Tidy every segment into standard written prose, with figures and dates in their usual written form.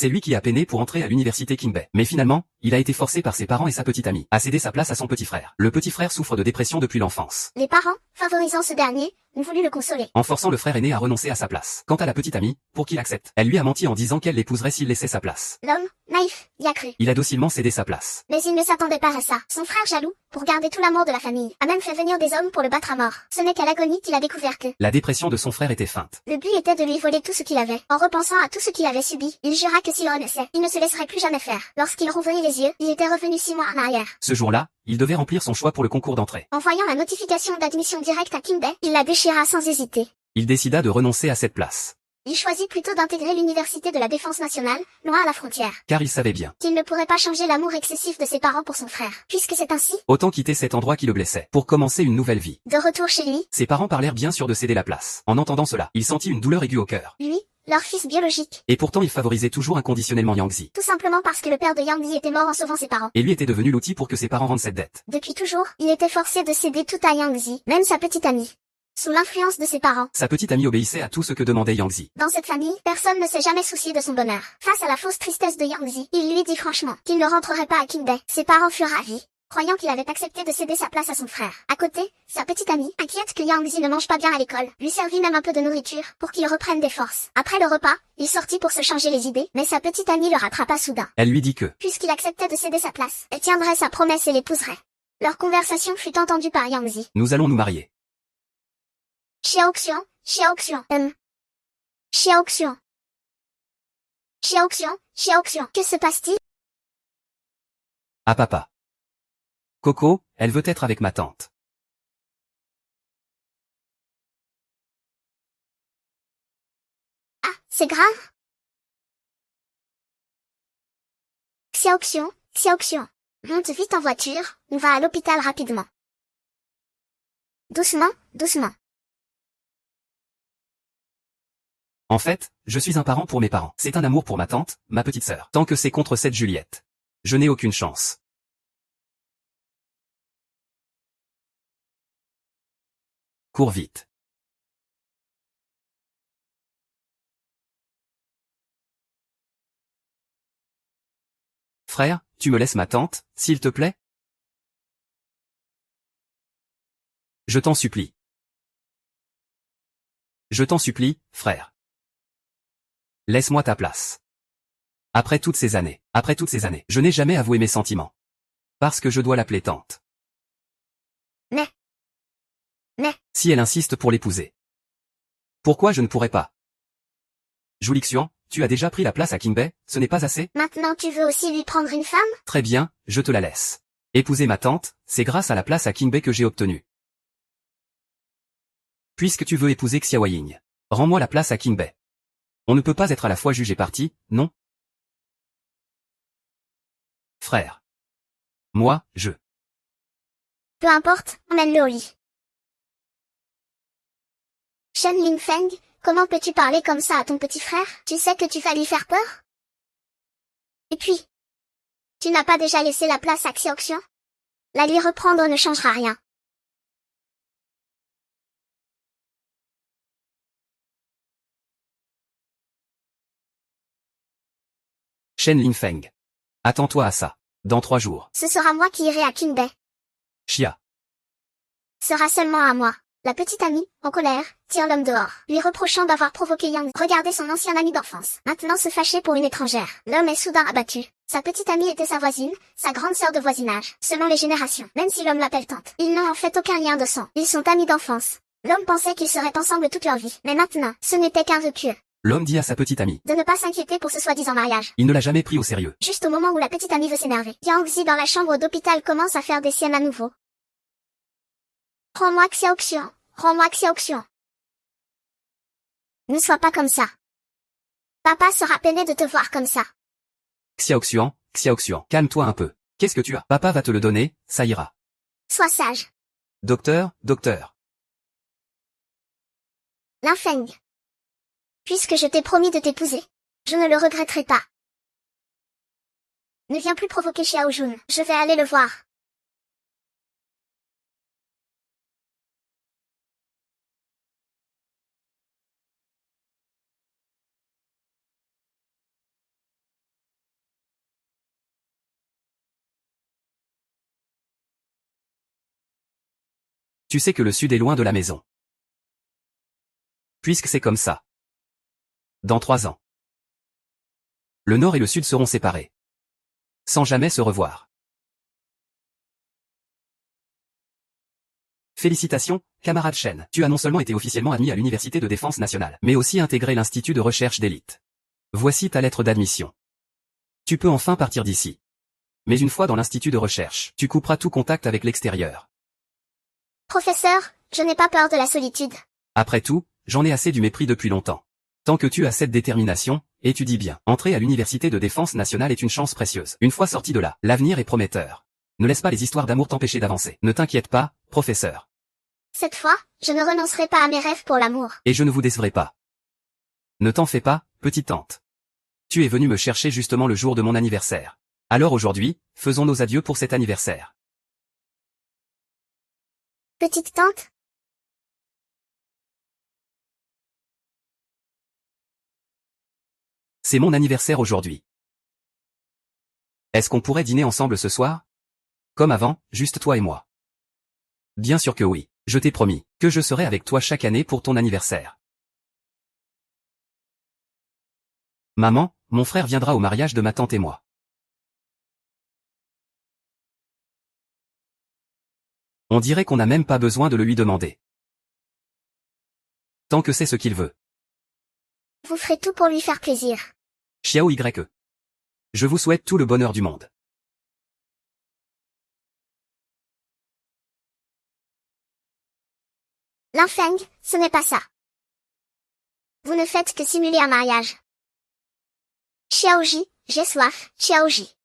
C'est lui qui a peiné pour entrer à l'université Kingbei. Mais finalement, il a été forcé par ses parents et sa petite amie à céder sa place à son petit frère. Le petit frère souffre de dépression depuis l'enfance. Les parents, favorisant ce dernier, ont voulu le consoler, en forçant le frère aîné à renoncer à sa place. Quant à la petite amie, pour qu'il accepte, elle lui a menti en disant qu'elle l'épouserait s'il laissait sa place. L'homme, naïf, y a cru. Il a docilement cédé sa place. Mais il ne s'attendait pas à ça. Son frère jaloux, pour garder tout l'amour de la famille, a même fait venir des hommes pour le battre à mort. Ce n'est qu'à l'agonie qu'il a découvert que la dépression de son frère était feinte. le but était de lui voler tout ce qu'il avait. En repensant à tout ce qu'il avait subi, il jura que s'il renaissait, il ne se laisserait plus jamais faire. Lorsqu'il rouvrit les yeux, il était revenu 6 mois en arrière. Ce jour-là, il devait remplir son choix pour le concours d'entrée. En voyant la notification d'admission directe à Kingbei, il la déchira sans hésiter. Il décida de renoncer à cette place. Il choisit plutôt d'intégrer l'université de la Défense nationale, loin à la frontière. Car il savait bien qu'il ne pourrait pas changer l'amour excessif de ses parents pour son frère. Puisque c'est ainsi, autant quitter cet endroit qui le blessait, pour commencer une nouvelle vie. de retour chez lui, Ses parents parlèrent bien sûr de céder la place. En entendant cela, il sentit une douleur aiguë au cœur. lui, leur fils biologique. Et pourtant il favorisait toujours inconditionnellement Yang Zi. Tout simplement parce que le père de Yang Zi était mort en sauvant ses parents. Et lui était devenu l'outil pour que ses parents rendent cette dette. Depuis toujours, il était forcé de céder tout à Yang Zi, même sa petite amie. Sous l'influence de ses parents, sa petite amie obéissait à tout ce que demandait Yang Zi. Dans cette famille, personne ne s'est jamais soucié de son bonheur. Face à la fausse tristesse de Yang Zi, il lui dit franchement qu'il ne rentrerait pas à Kingbei. Ses parents furent ravis, croyant qu'il avait accepté de céder sa place à son frère. À côté, sa petite amie, inquiète que Yang Zi ne mange pas bien à l'école, lui servit même un peu de nourriture pour qu'il reprenne des forces. Après le repas, il sortit pour se changer les idées, mais sa petite amie le rattrapa soudain. Elle lui dit que, puisqu'il acceptait de céder sa place, elle tiendrait sa promesse et l'épouserait. Leur conversation fut entendue par Yang Zi. nous allons nous marier. Xiaoxian, Xiaoxian, Xiaoxian. Xiaoxian, Xiaoxian. Que se passe-t-il? Ah papa. Coco, elle veut être avec ma tante. Ah, c'est grave? Xiaoxian, Xiaoxian. Monte vite en voiture, on va à l'hôpital rapidement. Doucement, doucement. En fait, je suis un parent pour mes parents. C'est un amour pour ma tante, ma petite sœur. Tant que c'est contre cette Juliette, je n'ai aucune chance. Cours vite. Frère, tu me laisses ma tante, s'il te plaît? Je t'en supplie. Je t'en supplie, frère. Laisse-moi ta place. Après toutes ces années, je n'ai jamais avoué mes sentiments. Parce que je dois l'appeler tante. Mais. Si elle insiste pour l'épouser. Pourquoi je ne pourrais pas? Julixian, tu as déjà pris la place à Kingbei, ce n'est pas assez? Maintenant tu veux aussi lui prendre une femme? Très bien, je te la laisse. Épouser ma tante, c'est grâce à la place à Kingbei que j'ai obtenue. Puisque tu veux épouser Xiao Ying, rends-moi la place à Kingbei. On ne peut pas être à la fois juge et partie, non? Frère. Moi, je. Peu importe, emmène-le au lit. Shen Lingfeng, comment peux-tu parler comme ça à ton petit frère? Tu sais que tu vas lui faire peur? Et puis, tu n'as pas déjà laissé la place à Xiaoxian? La lui reprendre ne changera rien. Shen Lingfeng. Attends-toi à ça. Dans 3 jours. Ce sera moi qui irai à Kingbei. Chia. Sera seulement à moi. La petite amie, en colère, tire l'homme dehors, lui reprochant d'avoir provoqué Yang. Regardez son ancien ami d'enfance, maintenant se fâcher pour une étrangère. L'homme est soudain abattu. Sa petite amie était sa voisine, sa grande sœur de voisinage, selon les générations. Même si l'homme l'appelle tante, ils n'ont en fait aucun lien de sang. Ils sont amis d'enfance. L'homme pensait qu'ils seraient ensemble toute leur vie, mais maintenant, ce n'était qu'un vœu pieux. L'homme dit à sa petite amie. De ne pas s'inquiéter pour ce soi-disant mariage. Il ne l'a jamais pris au sérieux. Juste au moment où la petite amie veut s'énerver, Yang Zi dans la chambre d'hôpital commence à faire des siennes à nouveau. Rends-moi Xiaoxian. Rends-moi Xiaoxian. Ne sois pas comme ça. Papa sera peiné de te voir comme ça. Xiaoxian, calme-toi un peu. Qu'est-ce que tu as? Papa va te le donner, ça ira. Sois sage. Docteur. Lingfeng. Puisque je t'ai promis de t'épouser, je ne le regretterai pas. Ne viens plus provoquer Xiao Jun, je vais aller le voir. Tu sais que le sud est loin de la maison. Puisque c'est comme ça. Dans 3 ans. Le nord et le sud seront séparés. Sans jamais se revoir. Félicitations, camarade Chen. Tu as non seulement été officiellement admis à l'Université de Défense Nationale, mais aussi intégré l'Institut de Recherche d'Élite. Voici ta lettre d'admission. Tu peux enfin partir d'ici. Mais une fois dans l'Institut de Recherche, tu couperas tout contact avec l'extérieur. Professeur, je n'ai pas peur de la solitude. Après tout, j'en ai assez du mépris depuis longtemps. Tant que tu as cette détermination, étudie bien. Entrer à l'Université de Défense Nationale est une chance précieuse. Une fois sorti de là, l'avenir est prometteur. Ne laisse pas les histoires d'amour t'empêcher d'avancer. Ne t'inquiète pas, professeur. Cette fois, je ne renoncerai pas à mes rêves pour l'amour. Et je ne vous décevrai pas. Ne t'en fais pas, petite tante. Tu es venue me chercher justement le jour de mon anniversaire. Alors aujourd'hui, faisons nos adieux pour cet anniversaire. Petite tante? C'est mon anniversaire aujourd'hui. Est-ce qu'on pourrait dîner ensemble ce soir? Comme avant, juste toi et moi. Bien sûr que oui. Je t'ai promis que je serai avec toi chaque année pour ton anniversaire. Maman, mon frère viendra au mariage de ma tante et moi. On dirait qu'on n'a même pas besoin de le lui demander. Tant que c'est ce qu'il veut. Vous ferez tout pour lui faire plaisir. Xiao YE. Je vous souhaite tout le bonheur du monde. L'infeng, ce n'est pas ça. Vous ne faites que simuler un mariage. Xiaoji, j'ai soif, Xiaoji.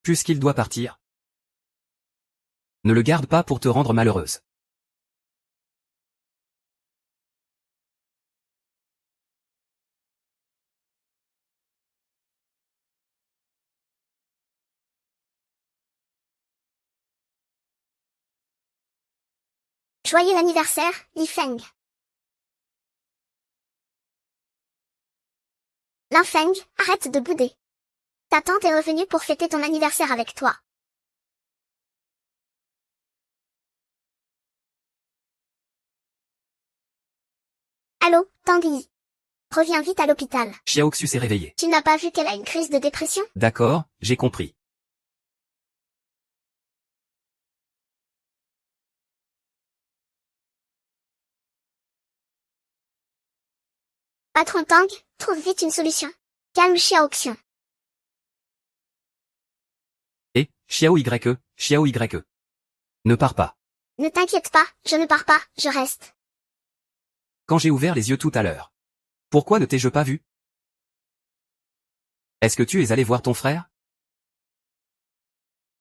Puisqu'il doit partir. Ne le garde pas pour te rendre malheureuse. Joyeux anniversaire, Li Feng. L'infeng, arrête de bouder. Ta tante est revenue pour fêter ton anniversaire avec toi. Allô, Tanguy. Reviens vite à l'hôpital. Xiaoxu s'est réveillé. Tu n'as pas vu qu'elle a une crise de dépression? D'accord, j'ai compris. Patron Tang, trouve vite une solution. Calme Xiaoxian. Et, Xiao YE. Ne pars pas. Ne t'inquiète pas, je ne pars pas, je reste. Quand j'ai ouvert les yeux tout à l'heure. Pourquoi ne t'ai-je pas vu? Est-ce que tu es allé voir ton frère?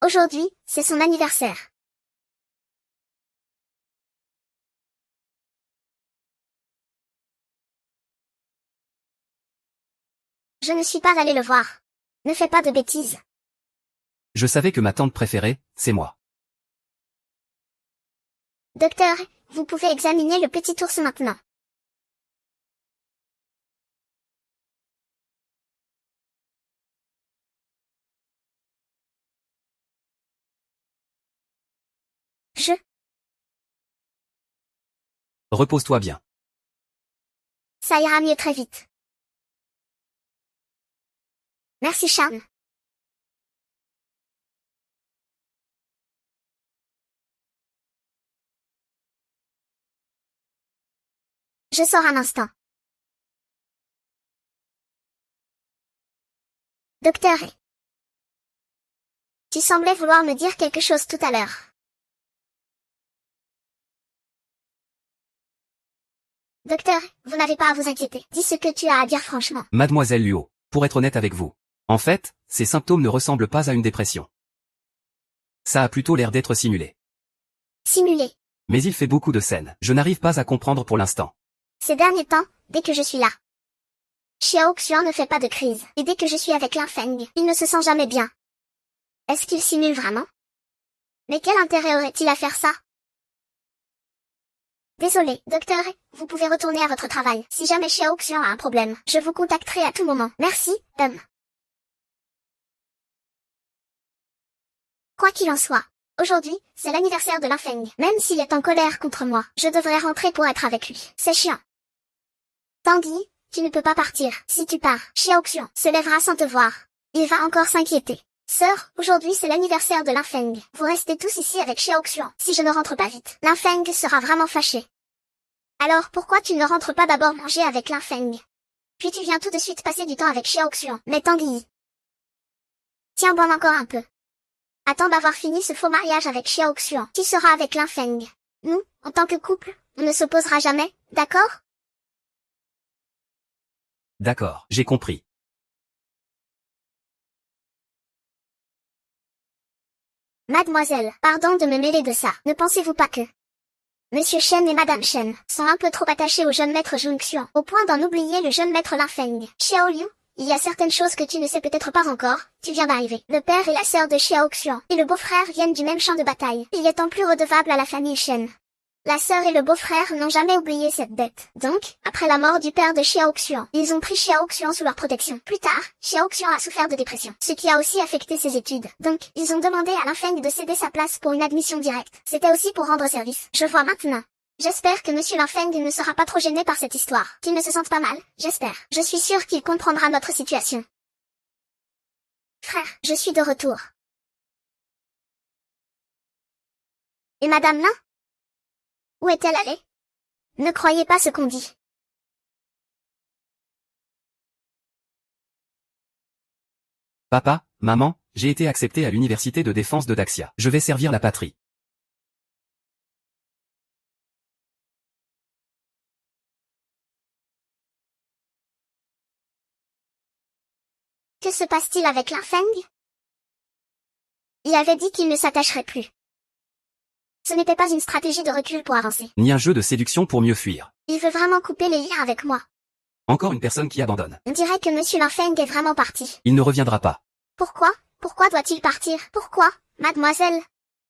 Aujourd'hui, c'est son anniversaire. Je ne suis pas allée le voir. Ne fais pas de bêtises. Je savais que ma tante préférée, c'est moi. Docteur, vous pouvez examiner le petit ours maintenant. Repose-toi bien. Ça ira mieux très vite. Merci Charles. Je sors un instant. Docteur, tu semblais vouloir me dire quelque chose tout à l'heure. Docteur, vous n'avez pas à vous inquiéter. Dis ce que tu as à dire franchement. Mademoiselle Luo, pour être honnête avec vous. En fait, ces symptômes ne ressemblent pas à une dépression. Ça a plutôt l'air d'être simulé. Simulé. Mais il fait beaucoup de scènes. Je n'arrive pas à comprendre pour l'instant. Ces derniers temps, dès que je suis là. Xiao Xuan ne fait pas de crise, et dès que je suis avec Lin Feng, il ne se sent jamais bien. Est-ce qu'il simule vraiment? Mais quel intérêt aurait-il à faire ça? Désolé, docteur, vous pouvez retourner à votre travail. Si jamais Xiao Xuan a un problème, je vous contacterai à tout moment. Merci, Dom. Quoi qu'il en soit, aujourd'hui, c'est l'anniversaire de Lin Feng. Même s'il est en colère contre moi, je devrais rentrer pour être avec lui. C'est chiant. Tanguy, tu ne peux pas partir. Si tu pars, Xiao Xuan se lèvera sans te voir. Il va encore s'inquiéter. Sœur, aujourd'hui c'est l'anniversaire de Lin Feng. Vous restez tous ici avec Xiao Xuan. Si je ne rentre pas vite, Lin Feng sera vraiment fâché. Alors pourquoi tu ne rentres pas d'abord manger avec Lin Feng? Puis tu viens tout de suite passer du temps avec Xiao Xuan. Mais Tanguy, tiens bon encore un peu. Attends d'avoir fini ce faux mariage avec Xiao Xuan. Tu seras avec Lin Feng. Nous, en tant que couple, on ne s'opposera jamais, d'accord? D'accord, j'ai compris. Mademoiselle, pardon de me mêler de ça. Ne pensez-vous pas que Monsieur Shen et Madame Shen sont un peu trop attachés au jeune maître Jung Xuan, au point d'en oublier le jeune maître Lin Feng? Xiao Liu, il y a certaines choses que tu ne sais peut-être pas encore, tu viens d'arriver. Le père et la sœur de Xiao Xuan et le beau-frère viennent du même champ de bataille. Il est en plus redevable à la famille Shen. La sœur et le beau-frère n'ont jamais oublié cette dette. Donc, après la mort du père de Xiao Xuan, ils ont pris Xiao Xuan sous leur protection. Plus tard, Xiao Xuan a souffert de dépression, ce qui a aussi affecté ses études. Donc, ils ont demandé à Lin Feng de céder sa place pour une admission directe. C'était aussi pour rendre service. Je vois maintenant. J'espère que Monsieur Lin Feng ne sera pas trop gêné par cette histoire. Qu'il ne se sente pas mal, j'espère. Je suis sûre qu'il comprendra notre situation. Frère, je suis de retour. Et Madame Lin? Où est-elle allée? Ne croyez pas ce qu'on dit. Papa, maman, j'ai été accepté à l'université de défense de Daxia. Je vais servir la patrie. Que se passe-t-il avec Lin Feng? Il avait dit qu'il ne s'attacherait plus. Ce n'était pas une stratégie de recul pour avancer. Ni un jeu de séduction pour mieux fuir. Il veut vraiment couper les liens avec moi. Encore une personne qui abandonne. On dirait que Monsieur Lin Feng est vraiment parti. Il ne reviendra pas. Pourquoi? Pourquoi doit-il partir? Pourquoi, mademoiselle?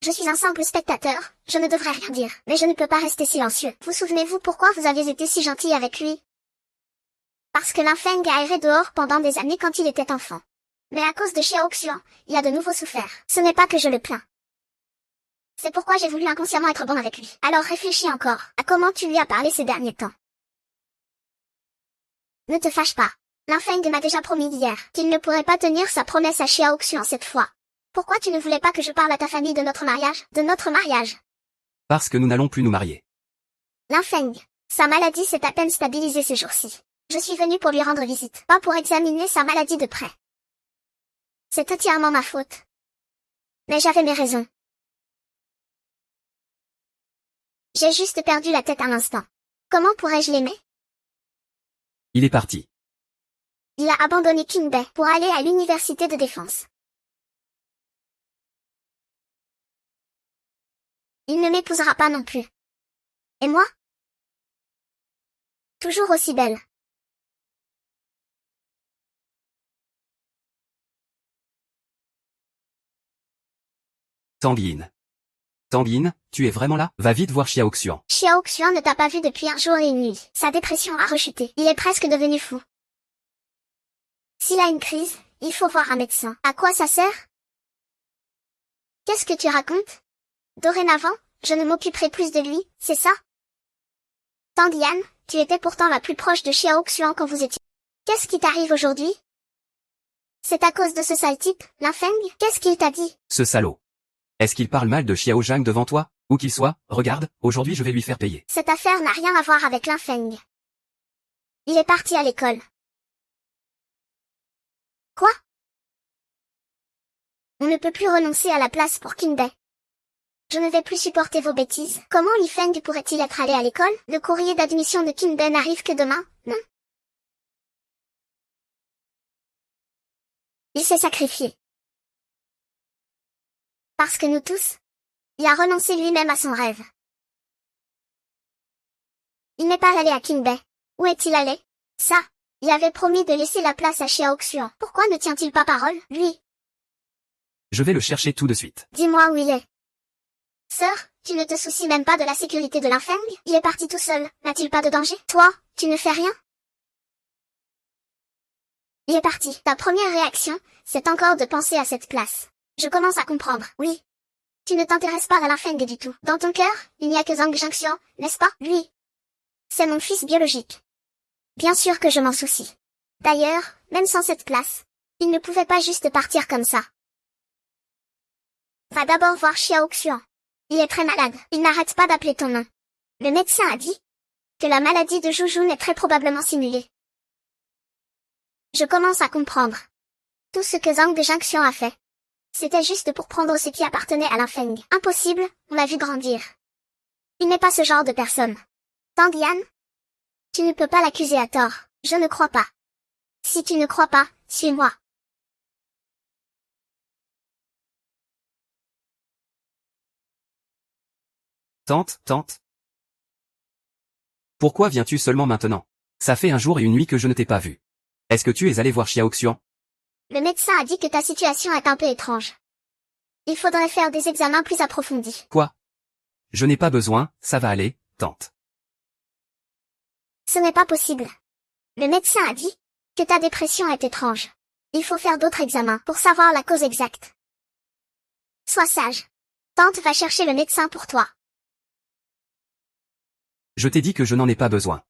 Je suis un simple spectateur, je ne devrais rien dire, mais je ne peux pas rester silencieux. Vous souvenez-vous pourquoi vous avez été si gentil avec lui? Parce que Lin Feng a erré dehors pendant des années quand il était enfant. Mais à cause de Xiao Xuan, il a de nouveau souffert. Ce n'est pas que je le plains. C'est pourquoi j'ai voulu inconsciemment être bon avec lui. Alors réfléchis encore à comment tu lui as parlé ces derniers temps. Ne te fâche pas. Lin Feng m'a déjà promis hier qu'il ne pourrait pas tenir sa promesse à Xiao Xuan cette fois. Pourquoi tu ne voulais pas que je parle à ta famille de notre mariage? De notre mariage? Parce que nous n'allons plus nous marier. Lin Feng, sa maladie s'est à peine stabilisée ces jours-ci. Je suis venue pour lui rendre visite, pas pour examiner sa maladie de près. C'est entièrement ma faute. Mais j'avais mes raisons. J'ai juste perdu la tête un instant. Comment pourrais-je l'aimer? Il est parti. Il a abandonné Qingbei pour aller à l'université de défense. Il ne m'épousera pas non plus. Et moi? Toujours aussi belle. Tanguine. Tanguine, tu es vraiment là? Va vite voir Xiao Xuan. Xiao Xuan ne t'a pas vu depuis un jour et une nuit. Sa dépression a rechuté. Il est presque devenu fou. S'il a une crise, il faut voir un médecin. À quoi ça sert? Qu'est-ce que tu racontes? Dorénavant, je ne m'occuperai plus de lui, c'est ça? Tanguyan, tu étais pourtant la plus proche de Xiao Xuan quand vous étiez. Qu'est-ce qui t'arrive aujourd'hui? C'est à cause de ce sale type, Lin Feng? Qu'est-ce qu'il t'a dit? Ce salaud. Est-ce qu'il parle mal de Xiao Zhang devant toi? Où qu'il soit, regarde, aujourd'hui je vais lui faire payer. Cette affaire n'a rien à voir avec Lin Feng. Il est parti à l'école. Quoi? On ne peut plus renoncer à la place pour Qingbei. Je ne vais plus supporter vos bêtises. Comment Li Feng pourrait-il être allé à l'école? Le courrier d'admission de Qingbei n'arrive que demain, non? Il s'est sacrifié. Parce que nous tous, il a renoncé lui-même à son rêve. Il n'est pas allé à Qingbei. Où est-il allé? Ça, Il avait promis de laisser la place à Xiao Xuan. Pourquoi ne tient-il pas parole, lui? Je vais le chercher tout de suite. Dis-moi où il est. Sœur, tu ne te soucies même pas de la sécurité de Linfeng? Il est parti tout seul, n'a-t-il pas de danger? Toi, tu ne fais rien? Il est parti. Ta première réaction, c'est encore de penser à cette place. Je commence à comprendre, oui. Tu ne t'intéresses pas à Linfeng du tout. Dans ton cœur, il n'y a que Zhang Jinxian, n'est-ce pas? Lui. C'est mon fils biologique. Bien sûr que je m'en soucie. D'ailleurs, même sans cette place, il ne pouvait pas juste partir comme ça. Va d'abord voir Xiao Xuan. Il est très malade. Il n'arrête pas d'appeler ton nom. Le médecin a dit que la maladie de Jujun est très probablement simulée. Je commence à comprendre. Tout ce que Zhang Jinxian a fait, c'était juste pour prendre ce qui appartenait à Linfeng. Impossible, on l'a vu grandir. Il n'est pas ce genre de personne. Tang Yan, tu ne peux pas l'accuser à tort. Je ne crois pas. Si tu ne crois pas, suis-moi. Tante. Pourquoi viens-tu seulement maintenant? Ça fait un jour et une nuit que je ne t'ai pas vu. Est-ce que tu es allé voir Xiao Xuan? Le médecin a dit que ta situation est un peu étrange. Il faudrait faire des examens plus approfondis. Quoi? Je n'ai pas besoin, ça va aller, tante. Ce n'est pas possible. Le médecin a dit que ta dépression est étrange. Il faut faire d'autres examens pour savoir la cause exacte. Sois sage. Tante va chercher le médecin pour toi. Je t'ai dit que je n'en ai pas besoin.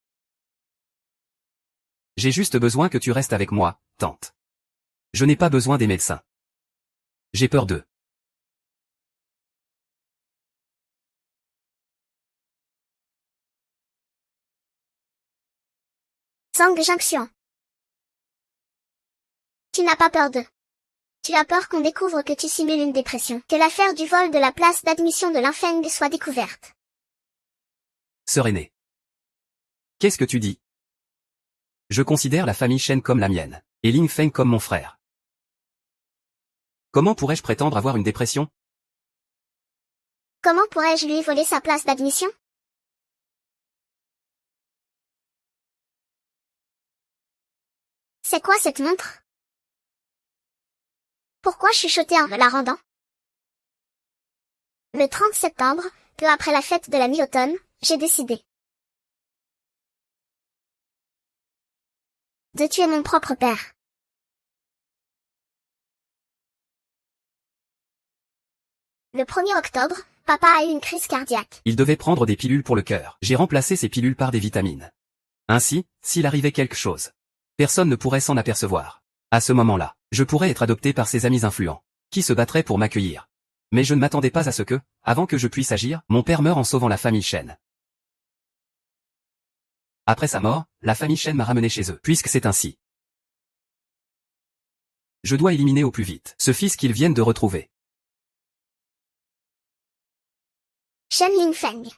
J'ai juste besoin que tu restes avec moi, tante. Je n'ai pas besoin des médecins. J'ai peur d'eux. Zhang Jinxian. Tu n'as pas peur d'eux. Tu as peur qu'on découvre que tu simules une dépression, que l'affaire du vol de la place d'admission de Linfeng soit découverte. Sœur aînée. Qu'est-ce que tu dis? Je considère la famille Shen comme la mienne, et Linfeng comme mon frère. Comment pourrais-je prétendre avoir une dépression? Comment pourrais-je lui voler sa place d'admission? C'est quoi cette montre? Pourquoi chuchoter en me la rendant? Le 30 septembre, peu après la fête de la mi-automne, j'ai décidé de tuer mon propre père. Le 1er octobre, papa a eu une crise cardiaque. Il devait prendre des pilules pour le cœur. J'ai remplacé ces pilules par des vitamines. Ainsi, s'il arrivait quelque chose, personne ne pourrait s'en apercevoir. À ce moment-là, je pourrais être adopté par ses amis influents, qui se battraient pour m'accueillir. Mais je ne m'attendais pas à ce que, avant que je puisse agir, mon père meure en sauvant la famille Shen. Après sa mort, la famille Shen m'a ramené chez eux, puisque c'est ainsi. Je dois éliminer au plus vite ce fils qu'ils viennent de retrouver. Shen Linfeng.